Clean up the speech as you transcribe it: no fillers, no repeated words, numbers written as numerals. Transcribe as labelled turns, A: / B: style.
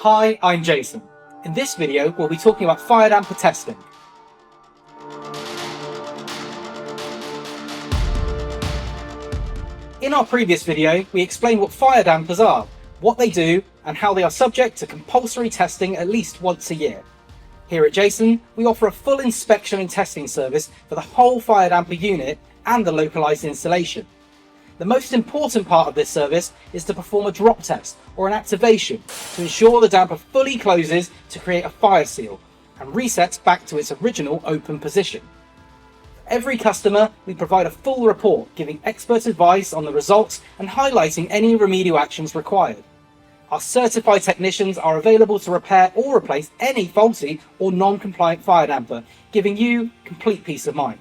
A: Hi, I'm Jason. In this video, we'll be talking about fire damper testing. In our previous video, we explained what fire dampers are, what they do, and how they are subject to compulsory testing at least once a year. Here at Jasun, we offer a full inspection and testing service for the whole fire damper unit and the localized installation. The most important part of this service is to perform a drop test or an activation to ensure the damper fully closes to create a fire seal and resets back to its original open position. For every customer, we provide a full report giving expert advice on the results and highlighting any remedial actions required. Our certified technicians are available to repair or replace any faulty or non-compliant fire damper, giving you complete peace of mind.